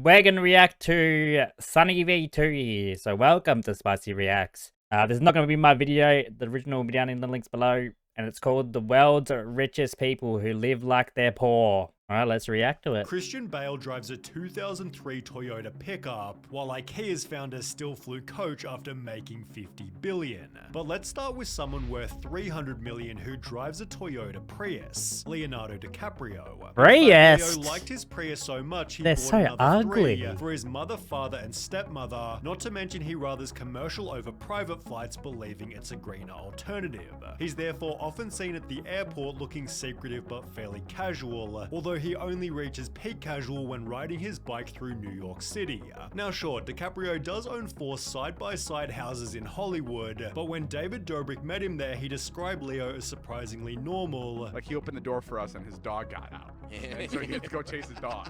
We're gonna react to SunnyV2 here, so welcome to Spicy Reacts. This is not gonna be my video, the original will be down in the links below, and it's called The World's Richest People Who Live Like They're Poor. Alright, let's react to it. Christian Bale drives a 2003 Toyota pickup, while IKEA's founder still flew coach after making $50 billion. But let's start with someone worth $300 million who drives a Toyota Prius, Leonardo DiCaprio. Prius? Leo liked his Prius so much he They're bought so another ugly. 3 for his mother, father, and stepmother, not to mention he rathers commercial over private flights, believing it's a greener alternative. He's therefore often seen at the airport looking secretive but fairly casual, although he only reaches peak casual when riding his bike through New York City. Now sure, DiCaprio does own 4 side-by-side houses in Hollywood, but when David Dobrik met him there, he described Leo as surprisingly normal. Like he opened the door for us and his dog got out. And so he had to go chase his dog.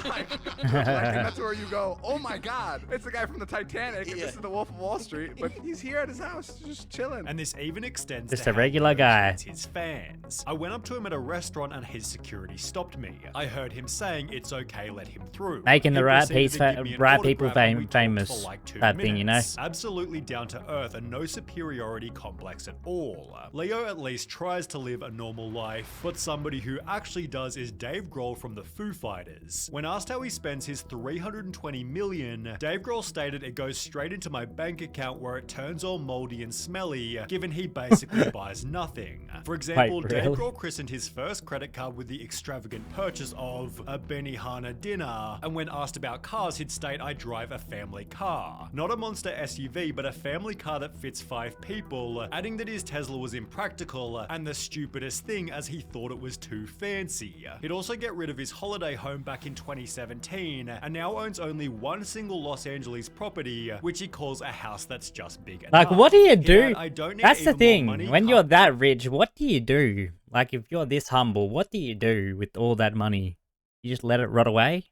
like, that's where you go, oh my god, it's the guy from the Titanic and this is the Wolf of Wall Street, but he's here at his house just chilling. And this even extends Just to a how regular he guy. treats his fans. I went up to him at a restaurant and his security stopped me. I heard him saying it's okay, let him through. Making the He right proceeded piece to give me an right people autograph and we talked famous for like 2 type thing, you know? minutes. Absolutely down to earth and no superiority complex at all. Leo at least tries to live a normal life, but somebody who actually does is Dave Grohl from the Foo Fighters. When asked how he spends his $320 million, Dave Grohl stated it goes straight into my bank account where it turns all moldy and smelly, given he basically buys nothing. For example, Wait, Dave really? Grohl christened his first credit card with the extravagant purchase of a Benihana dinner, and when asked about cars, he'd state, I drive a family car. Not a monster SUV, but a family car that fits 5 people, adding that his Tesla was impractical and the stupidest thing as he thought it was too fancy. He'd also get rid of his holiday home back in 2017, and now owns only one single Los Angeles property, which he calls a house that's just big enough. Like, what do you He do? had, I don't need That's the even more thing. money, When you're that rich, what do you do? Like, if you're this humble, what do you do with all that money? You just let it rot away?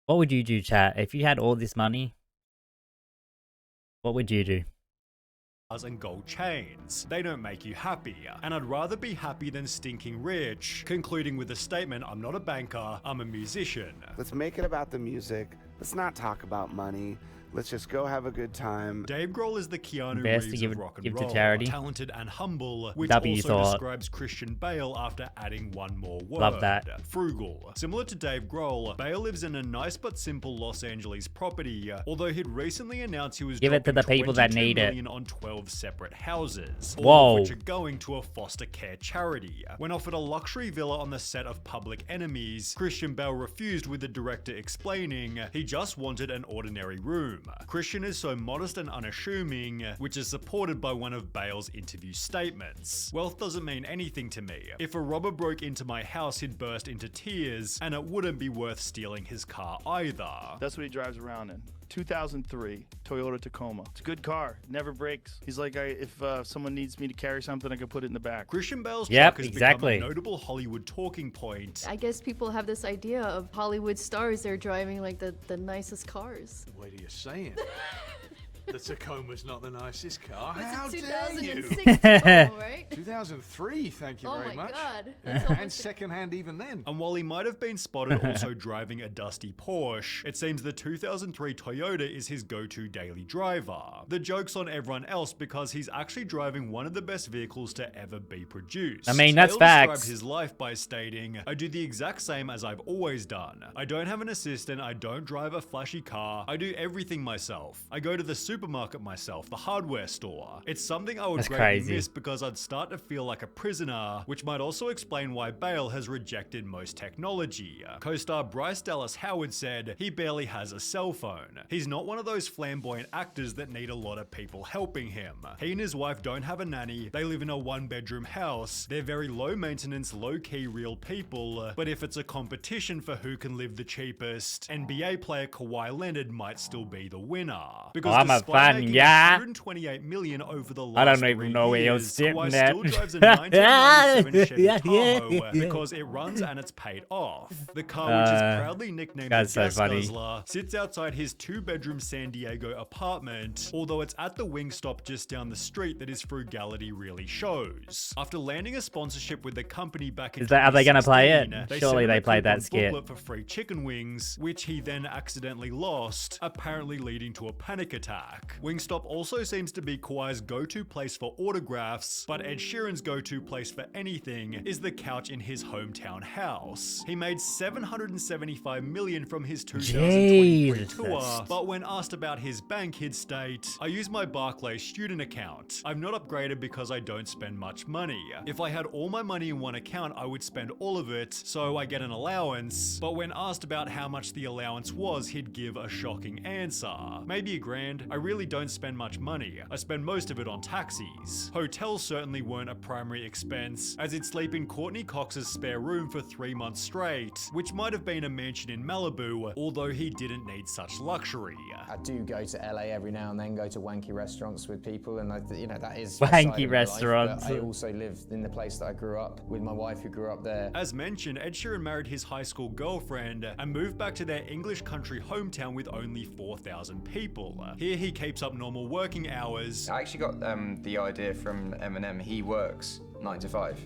What would you do, chat? If you had all this money, what would you do? And gold chains. They don't make you happy, and I'd rather be happy than stinking rich, concluding with a statement, I'm not a banker, I'm a musician. Let's make it about the music. Let's not talk about money. Let's just go have a good time. Dave Grohl is the Keanu Best to Reeves give of it- rock and give to roll, charity. talented and humble, which W also thought. describes Christian Bale after adding one more word. Love that. Frugal. Similar to Dave Grohl, Bale lives in a nice but simple Los Angeles property, although he'd recently announced he was Give it to the dropping people that $22 need it. million on 12 separate houses, all Whoa. of which are going to a foster care charity. When offered a luxury villa on the set of Public Enemies, Christian Bale refused, with the director explaining he just wanted an ordinary room. Christian is so modest and unassuming, which is supported by one of Bale's interview statements. Wealth doesn't mean anything to me. If a robber broke into my house, he'd burst into tears, and it wouldn't be worth stealing his car either. That's what he drives around in. 2003 Toyota Tacoma. It's a good car. Never breaks. He's like, if someone needs me to carry something, I can put it in the back. Christian Bale's Yep, truck has exactly. become a notable Hollywood talking point. I guess people have this idea of Hollywood stars, they're driving like the nicest cars. What are you saying? The Tacoma's not the nicest car. It's How a dare you? 2006 Tacoma, right? 2003, thank you Oh very my much. god. That's And almost second-hand even then. And while he might have been spotted also driving a dusty Porsche, it seems the 2003 Toyota is his go-to daily driver. The joke's on everyone else because he's actually driving one of the best vehicles to ever be produced. I mean, that's Bale facts. described his life by stating, I do the exact same as I've always done. I don't have an assistant, I don't drive a flashy car, I do everything myself. I go to the supermarket myself, the hardware store. It's something I would That's greatly crazy. miss because I'd start to feel like a prisoner, which might also explain why Bale has rejected most technology. Co-star Bryce Dallas Howard said he barely has a cell phone. He's not one of those flamboyant actors that need a lot of people helping him. He and his wife don't have a nanny, they live in a 1-bedroom house, they're very low maintenance, low-key real people, but if it's a competition for who can live the cheapest, NBA player Kawhi Leonard might still be the winner. Because I'm a Despite fun, making yeah. 128 million over the last I don't 3 even know where you're years, sitting Kawhi at. still drives a 1997 Chevy Yeah, Tahoe yeah. because it runs and it's paid off. The car, which is proudly nicknamed the that's so Gas funny. Guzzler, sits outside his 2-bedroom San Diego apartment, although it's at the Wingstop just down the street that his frugality really shows. After landing a sponsorship with the company back in Are they gonna play it? 2016, Surely sent him they a played that coupon skit. booklet for free chicken wings, which he then accidentally lost, apparently leading to a panic attack. Wingstop also seems to be Kawhi's go-to place for autographs, but Ed Sheeran's go-to place for anything is the couch in his hometown house. He made $775 million from his 2023 Jesus. tour, but when asked about his bank, he'd state, "I use my Barclays student account. I've not upgraded because I don't spend much money. If I had all my money in one account, I would spend all of it, so I get an allowance." But when asked about how much the allowance was, he'd give a shocking answer. "Maybe $1,000. I really don't spend much money. I spend most of it on taxis. Hotels certainly weren't a primary expense, as he'd sleep in Courtney Cox's spare room for 3 months straight, which might have been a mansion in Malibu, although he didn't need such luxury." I do go to LA every now and then, go to wanky restaurants with people, and that is Wanky a side of my life, restaurants. but I also live in the place that I grew up with my wife, who grew up there. As mentioned, Ed Sheeran married his high school girlfriend and moved back to their English country hometown with only 4,000 people. Here he keeps up normal working hours. I actually got the idea from Eminem. He works 9 to 5,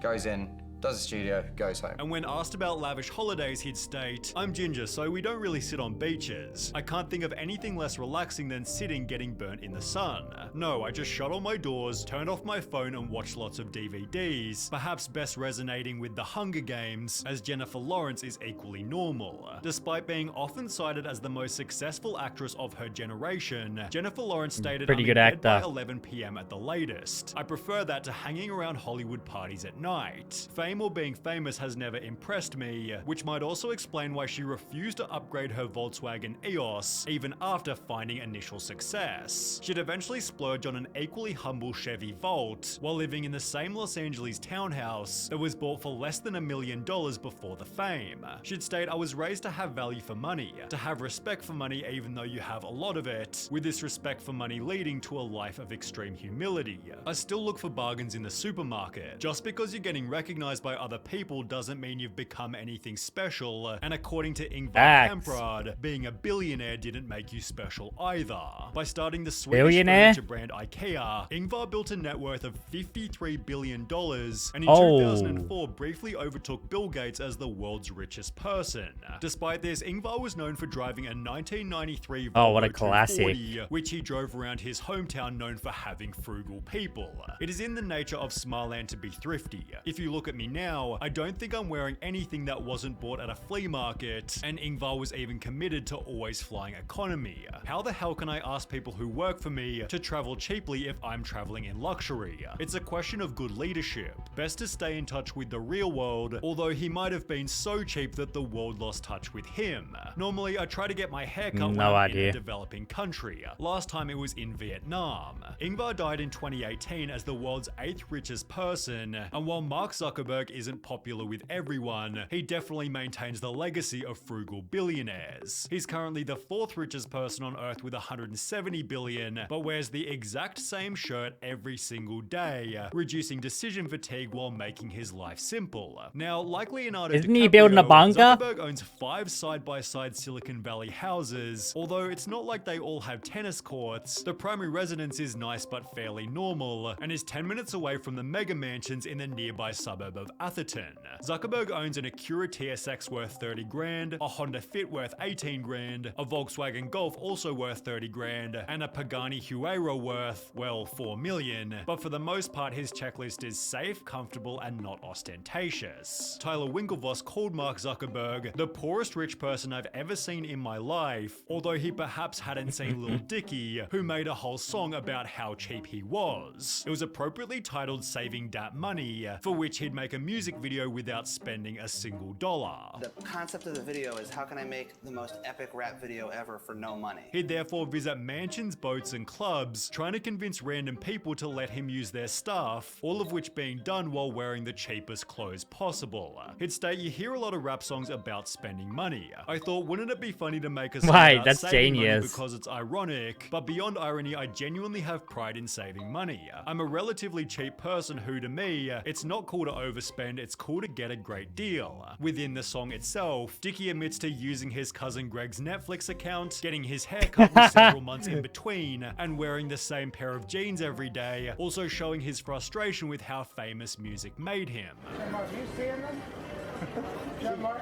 goes in, does the studio, goes home. And when asked about lavish holidays, he'd state, "I'm ginger, so we don't really sit on beaches. I can't think of anything less relaxing than sitting getting burnt in the sun. No, I just shut all my doors, turned off my phone and watched lots of DVDs, perhaps best resonating with The Hunger Games, as Jennifer Lawrence is equally normal." Despite being often cited as the most successful actress of her generation, Jennifer Lawrence stated, Pretty "I'm good in bed by actor. 11 p.m. at the latest. I prefer that to hanging around Hollywood parties at night. Fame or being famous has never impressed me," which might also explain why she refused to upgrade her Volkswagen EOS even after finding initial success. She'd eventually splurge on an equally humble Chevy Volt while living in the same Los Angeles townhouse that was bought for less than $1 million before the fame. She'd state, "I was raised to have value for money, to have respect for money even though you have a lot of it, with this respect for money leading to a life of extreme humility. I still look for bargains in the supermarket. Just because you're getting recognized by other people doesn't mean you've become anything special, and according to Ingvar Facts. Kamprad, being a billionaire didn't make you special either. By starting the Swedish Billionaire? furniture brand IKEA, Ingvar built a net worth of $53 billion, and in Oh. 2004 briefly overtook Bill Gates as the world's richest person. Despite this, Ingvar was known for driving a 1993 Oh, what a Volvo classic. 240, which he drove around his hometown, known for having frugal people. It is in the nature of Smartland to be thrifty. If you look at me now, I don't think I'm wearing anything that wasn't bought at a flea market, and Ingvar was even committed to always flying economy. How the hell can I ask people who work for me to travel cheaply if I'm traveling in luxury? It's a question of good leadership. Best to stay in touch with the real world, although he might have been so cheap that the world lost touch with him. Normally, I try to get my hair cut when No I'm in idea. a developing country. Last time it was in Vietnam. Ingvar died in 2018 as the world's 8th richest person, and while Mark Zuckerberg isn't popular with everyone, he definitely maintains the legacy of frugal billionaires. He's currently the 4th richest person on earth with 170 billion, but wears the exact same shirt every single day, reducing decision fatigue while making his life simple. Now, like Leonardo Isn't he building a DiCaprio, bunker? Zuckerberg owns 5 side-by-side Silicon Valley houses. Although it's not like they all have tennis courts, the primary residence is nice but fairly normal, and is 10 minutes away from the mega mansions in the nearby suburb of Atherton. Zuckerberg owns an Acura TSX worth 30 grand, a Honda Fit worth 18 grand, a Volkswagen Golf also worth 30 grand, and a Pagani Huayra worth, well, 4 million. But for the most part, his checklist is safe, comfortable, and not ostentatious. Tyler Winklevoss called Mark Zuckerberg the poorest rich person I've ever seen in my life, although he perhaps hadn't seen Lil Dicky, who made a whole song about how cheap he was. It was appropriately titled Saving Dat Money, for which he'd make a a music video without spending a single dollar. The concept of the video is how can I make the most epic rap video ever for no money? He'd therefore visit mansions, boats, and clubs, trying to convince random people to let him use their stuff, all of which being done while wearing the cheapest clothes possible. He'd state, you hear a lot of rap songs about spending money. I thought, wouldn't it be funny to make a song Right, about that's saving money genius. because it's ironic, but beyond irony, I genuinely have pride in saving money. I'm a relatively cheap person who, to me, it's not cool to overspend, it's cool to get a great deal. Within the song itself, Dickie admits to using his cousin Greg's Netflix account, getting his hair cut with several months in between, and wearing the same pair of jeans every day, also showing his frustration with how famous music made him. Mark, you seeing them? Mark?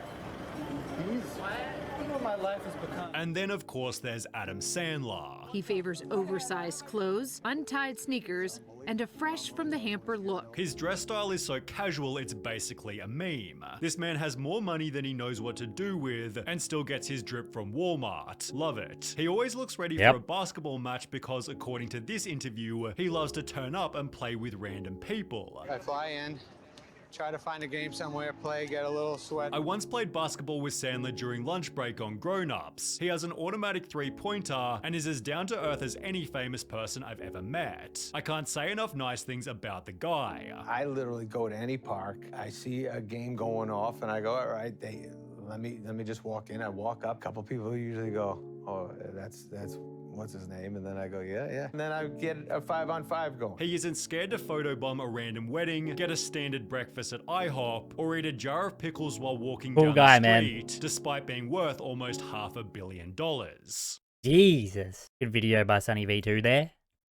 Look what my life has become. And then of course there's Adam Sandler. He favors oversized clothes, untied sneakers, and a fresh from the hamper look. His dress style is so casual it's basically a meme. This man has more money than he knows what to do with and still gets his drip from Walmart. Love it. He always looks ready for a basketball match because according to this interview, he loves to turn up and play with random people. I fly in, try to find a game somewhere, play, get a little sweat. I once played basketball with Sandler during lunch break on Grown Ups. He has an automatic three-pointer and is as down-to-earth as any famous person I've ever met. I can't say enough nice things about the guy. I literally go to any park, I see a game going off, and I go, all right, let me just walk in. I walk up, a couple people usually go, oh, that's what's his name? And then I go, yeah. And then I get a 5-on-5 going. He isn't scared to photobomb a random wedding, get a standard breakfast at IHOP, or eat a jar of pickles while walking down the street, despite being worth almost $500 million. Jesus. Good video by SunnyV2 there.